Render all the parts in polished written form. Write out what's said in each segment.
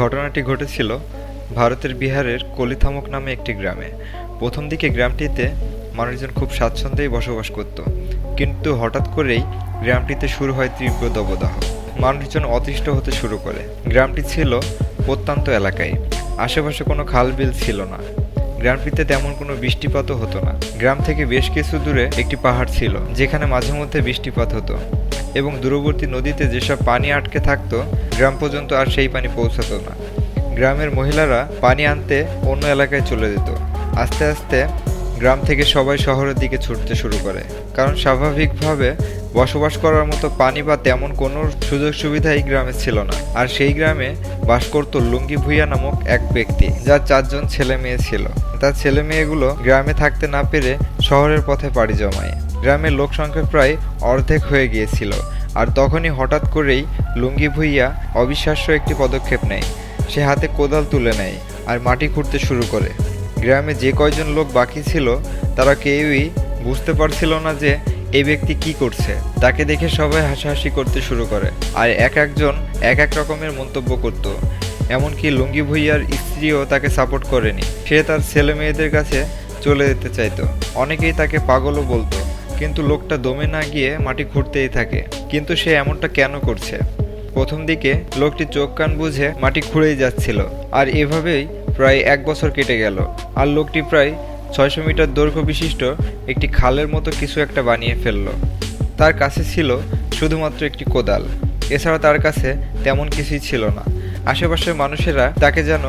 ঘটনাটি ঘটেছিল ভারতের বিহারের কলিথামক নামে একটি গ্রামে। প্রথম দিকে গ্রামটিতে মানুষজন খুব স্বাচ্ছন্দ্যেই বসবাস করত, কিন্তু হঠাৎ করেই গ্রামটিতে শুরু হয় তীব্র দাবদাহ। মানুষজন অতিষ্ঠ হতে শুরু করে। গ্রামটি ছিল প্রত্যন্ত এলাকায়, আশেপাশে কোনো খাল বিল ছিল না। গ্রামটিতে তেমন কোনো বৃষ্টিপাতও হতো না। গ্রাম থেকে বেশ কিছু দূরে একটি পাহাড় ছিল, যেখানে মাঝে মধ্যে বৃষ্টিপাত হতো এবং দূরবর্তী নদীতে যেসব পানি আটকে থাকতো, গ্রাম পর্যন্ত আর সেই পানি পৌঁছাতো না। গ্রামের মহিলারা পানি আনতে অন্য এলাকায় চলে যেত। আস্তে আস্তে গ্রাম থেকে সবাই শহরের দিকে ছুটতে শুরু করে, কারণ স্বাভাবিকভাবে বসবাস করার মতো পানি বা তেমন কোনো সুযোগ সুবিধাই গ্রামে ছিল না। আর সেই গ্রামে বাস করত লুঙ্গি ভূঁইয়া নামক এক ব্যক্তি, যার 4 জন ছেলে মেয়ে ছিল। তার ছেলে মেয়েগুলো গ্রামে থাকতে না পেরে শহরের পথে পাড়ি জমায়। গ্রামের লোক সংখ্যা প্রায় অর্ধেক হয়ে গিয়েছিল। আর তখনই হঠাৎ করেই লুঙ্গি ভূঁইয়া অবিশ্বাস্য একটি পদক্ষেপ নেয়। সে হাতে কোদাল তুলে নেয় আর মাটি খুঁড়তে শুরু করে। গ্রামে যে কয়জন লোক বাকি ছিল তারা কেউই বুঝতে পারছিল না যে এই ব্যক্তি কি করছে। তাকে দেখে সবাই হাসাহাসি করতে শুরু করে, আর একজন এক এক রকমের মন্তব্য করত। এমনকি লুঙ্গি ভূঁইয়ার স্ত্রীও তাকে সাপোর্ট করেনি। সে তার ছেলে মেয়েদের কাছে চলে যেতে চাইতো। অনেকেই তাকে পাগলও বলতো, কিন্তু লোকটা দমে না গিয়ে মাটি খুঁড়তেই থাকে। কিন্তু সে এমনটা কেন করছে? প্রথম দিকে লোকটি চোখ কান বুঝে মাটি খুঁড়েই যাচ্ছিল, আর এভাবেই প্রায় 1 বছর কেটে গেল। আর লোকটি প্রায় 600 মিটার দৈর্ঘ্য বিশিষ্ট একটি খালের মতো কিছু একটা বানিয়ে ফেলল। তার কাছে ছিল শুধুমাত্র একটি কোদাল, এছাড়া তার কাছে তেমন কিছুই ছিল না। আশেপাশের মানুষেরা তাকে যেন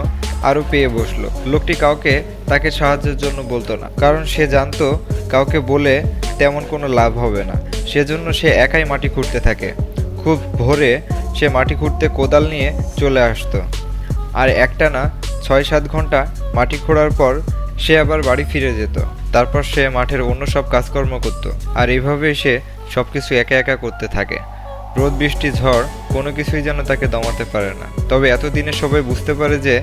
আরও পেয়ে বসলো। লোকটি কাউকে তাকে সাহায্যের জন্য বলতো না, কারণ সে জানতো কাউকে বলে তেমন কোনো লাভ হবে না। সেজন্য সে একাই মাটি খুঁড়তে থাকে। খুব ভোরে সে মাটি খুঁড়তে কোদাল নিয়ে চলে আসতো, আর একটানা 6-7 ঘন্টা মাটি খোঁড়ার পর সে আবার বাড়ি ফিরে যেত। তারপর সে মাঠের অন্য সব কাজকর্ম করত, আর এইভাবে সে সব কিছু একা একা করতে থাকে। রোদ বৃষ্টি ঝড় কোনো কিছুই যেন তাকে দমাতে পারে না। তবে এতদিনে সবাই বুঝতে পারে যে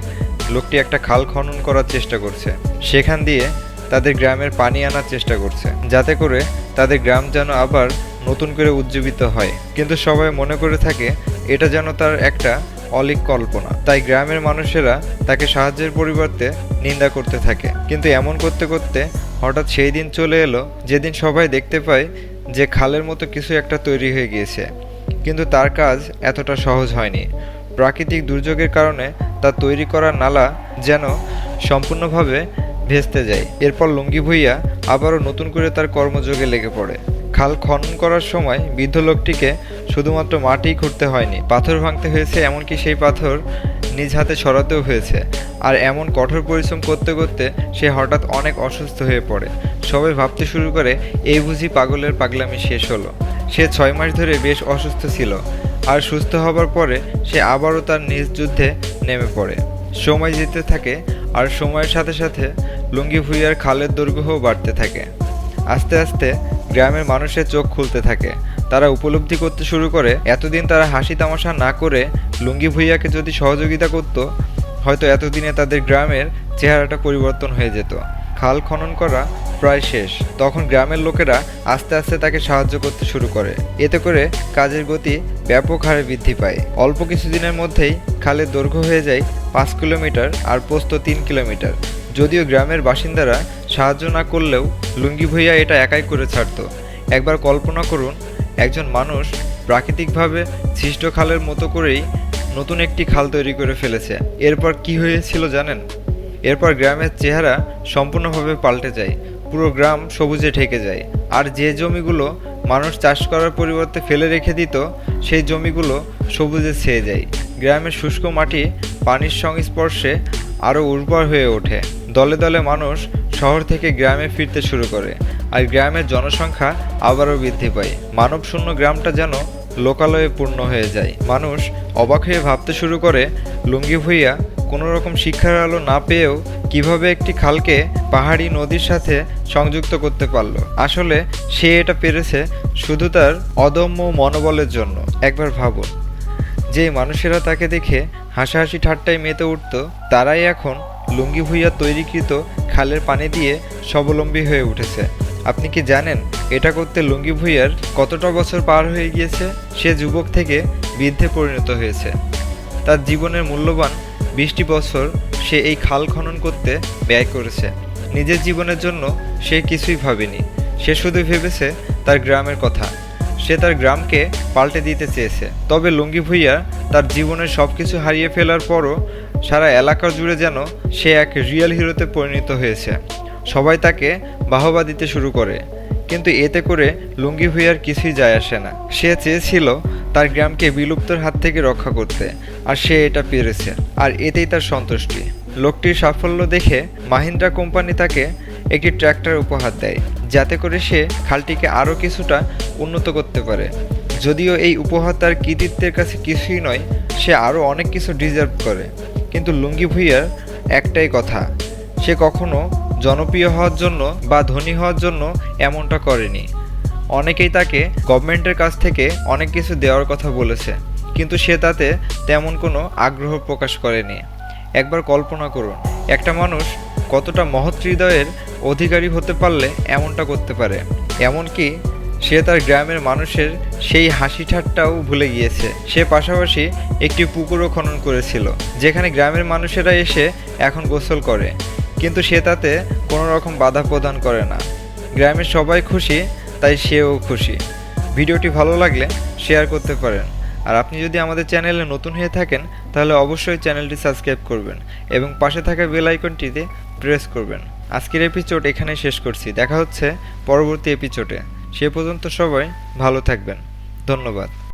লোকটি একটা খাল খনন করার চেষ্টা করছে। সেখান দিয়ে তাদের গ্রামের পানি আনার চেষ্টা করছে, যাতে করে তাদের গ্রাম যেন আবার নতুন করে উজ্জীবিত হয়। কিন্তু সবাই মনে করে থাকে এটা যেন তার একটা অলীক কল্পনা। তাই গ্রামের মানুষেরা তাকে সাহায্যের পরিবর্তে নিন্দা করতে থাকে। কিন্তু এমন করতে করতে হঠাৎ সেই দিন চলে এলো যেদিন সবাই দেখতে পায় যে খালের মতো কিছু একটা তৈরি হয়ে গিয়েছে। কিন্তু তার কাজ এতটা সহজ হয়নি। প্রাকৃতিক দুর্যোগের কারণে তার তৈরি করা নালা যেন সম্পূর্ণভাবে ভেস্তে যায়। এরপর লুঙ্গি ভূঁইয়া আবারও নতুন করে তার কর্মযোগে লেগে পড়ে। খাল খনন করার সময় বৃদ্ধ লোকটিকে শুধুমাত্র মাটিই খুঁড়তে হয়নি, পাথর ভাঙতে হয়েছে, এমনকি সেই পাথর নিজ হাতে সরাতেও হয়েছে। আর এমন কঠোর পরিশ্রম করতে করতে সে হঠাৎ অনেক অসুস্থ হয়ে পড়ে। সবাই ভাবতে শুরু করে এই বুঝি পাগলের পাগলামি শেষ হলো। সে 6 মাস ধরে বেশ অসুস্থ ছিল, আর সুস্থ হবার পরে সে আবারও তার নিজ যুদ্ধে নেমে পড়ে। সময় যেতে থাকে, আর সময়ের সাথে সাথে লুঙ্গি ভূঁইয়ার খালের দৈর্ঘ্যও বাড়তে থাকে। আস্তে আস্তে গ্রামের মানুষের চোখ খুলতে থাকে। তারা উপলব্ধি করতে শুরু করে এতদিন তারা হাসি তামাশা না করে লুঙ্গি ভূঁইয়াকে যদি সহযোগিতা করত, হয়তো এতদিনে তাদের গ্রামের চেহারাটা পরিবর্তন হয়ে যেত। খাল খনন করা প্রায় শেষ। তখন গ্রামের লোকেরা আস্তে আস্তে তাকে সাহায্য করতে শুরু করে। এতে করে কাজের গতি ব্যাপক হারে বৃদ্ধি পায়। অল্প কিছুদিনের মধ্যেই খালের দৈর্ঘ্য হয়ে যায় 5 কিলোমিটার আর প্রস্থ 3 কিলোমিটার। যদিও গ্রামের বাসিন্দারা সাহায্য না করলেও লুঙ্গি ভূঁইয়া এটা একাই করে ছাড়ত। একবার কল্পনা করুন, একজন মানুষ প্রাকৃতিকভাবে সৃষ্ট খালের মতো করেই নতুন একটি খাল তৈরি করে ফেলেছে। এরপর কি হয়েছিল জানেন? এরপর গ্রামের চেহারা সম্পূর্ণভাবে পাল্টে যায়। পুরো গ্রাম সবুজে ঢেকে যায়। আর যে জমিগুলো মানুষ চাষ করার পরিবর্তে ফেলে রেখে দিত, সেই জমিগুলো সবুজে ছেয়ে যায়। গ্রামের শুষ্ক মাটি পানির সংস্পর্শে আরও উর্বর হয়ে ওঠে। দলে দলে মানুষ শহর থেকে গ্রামে ফিরতে শুরু করে, আর গ্রামের জনসংখ্যা আবারও বৃদ্ধি পায়। মানবশূন্য গ্রামটা যেন লোকালয়ে পূর্ণ হয়ে যায়। মানুষ অবাক হয়ে ভাবতে শুরু করে লুঙ্গি ভূঁইয়া কোনো রকম শিক্ষার আলো না পেয়েও কিভাবে একটি খালকে পাহাড়ি নদীর সাথে সংযুক্ত করতে পারলো। আসলে সে এটা পেরেছে শুধু তার অদম্য মনোবলের জন্য। একবার ভাবুন, যে মানুষেরা তাকে দেখে হাসাহাসি ঠাট্টায় মেতে উঠত, তারাই এখন লুঙ্গি ভূঁইয়া তৈরিকৃত খালের পানি দিয়ে স্বাবলম্বী হয়ে উঠেছে। আপনি কি জানেন এটা করতে লুঙ্গি ভূঁইয়ার কতটা বছর পার হয়ে গিয়েছে? সে যুবক থেকে বৃদ্ধে পরিণত হয়েছে। তার জীবনের মূল্যবান 20টি বছর সে এই খাল খনন করতে ব্যয় করেছে। নিজের জীবনের জন্য সে কিছুই ভাবেনি, সে শুধু ভেবেছে তার গ্রামের কথা। সে তার গ্রামকে পাল্টে দিতে চেয়েছে। তবে লুঙ্গি ভূঁইয়া তার জীবনের সব কিছু হারিয়ে ফেলার পরও সারা এলাকা জুড়ে যেন সে এক রিয়েল হিরোতে পরিণত হয়েছে। সবাই তাকে বাহবা দিতে শুরু করে, কিন্তু এতে করে লুঙ্গি ভূঁইয়ার কিছুই যায় আসে না। সে চেয়েছিল তার গ্রামকে বিলুপ্তর হাত থেকে রক্ষা করতে, আর সে এটা পেরেছে, আর এতেই তার সন্তুষ্টি। লোকটির সাফল্য দেখে মাহিন্দ্রা কোম্পানি তাকে একটি ট্র্যাক্টর উপহার দেয়, যাতে করে সে খালটিকে আরও কিছুটা উন্নত করতে পারে। যদিও এই উপহার তার কৃতিত্বের কাছে কিছুই নয়, সে আরও অনেক কিছু ডিজার্ভ করে। কিন্তু লুঙ্গি ভূঁইয়ার একটাই কথা, সে কখনো জনপ্রিয় হওয়ার জন্য বা ধনী হওয়ার জন্য এমনটা করেনি। অনেকেই তাকে গভর্নমেন্টের কাছ থেকে অনেক কিছু দেওয়ার কথা বলেছে, কিন্তু সে তাতে তেমন কোনো আগ্রহ প্রকাশ করেনি। একবার কল্পনা করুন, একটা মানুষ কতটা মহৎ হৃদয়ের অধিকারী হতে পারলে এমনটা করতে পারে। এমনকি সে তার গ্রামের মানুষের সেই হাসি ঠাট্টাও ভুলে গিয়েছে। সে পাশাপাশি একটি পুকুরও খনন করেছিল, যেখানে গ্রামের মানুষেরা এসে এখন গোসল করে, কিন্তু সে তাতে কোনো রকম বাধা প্রদান করে না। গ্রামের সবাই খুশি, তাই সেও খুশি। ভিডিওটি ভালো লাগলে শেয়ার করতে পারেন। আর আপনি যদি আমাদের চ্যানেলে নতুন হয়ে থাকেন, তাহলে অবশ্যই চ্যানেলটি সাবস্ক্রাইব করবেন এবং পাশে থাকা বেল আইকনটিতে প্রেস করবেন। আজকের এপিসোড এখানে শেষ করছি। দেখা হচ্ছে পরবর্তী এপিসোডে। সে পর্যন্ত সবাই ভালো থাকবেন। ধন্যবাদ।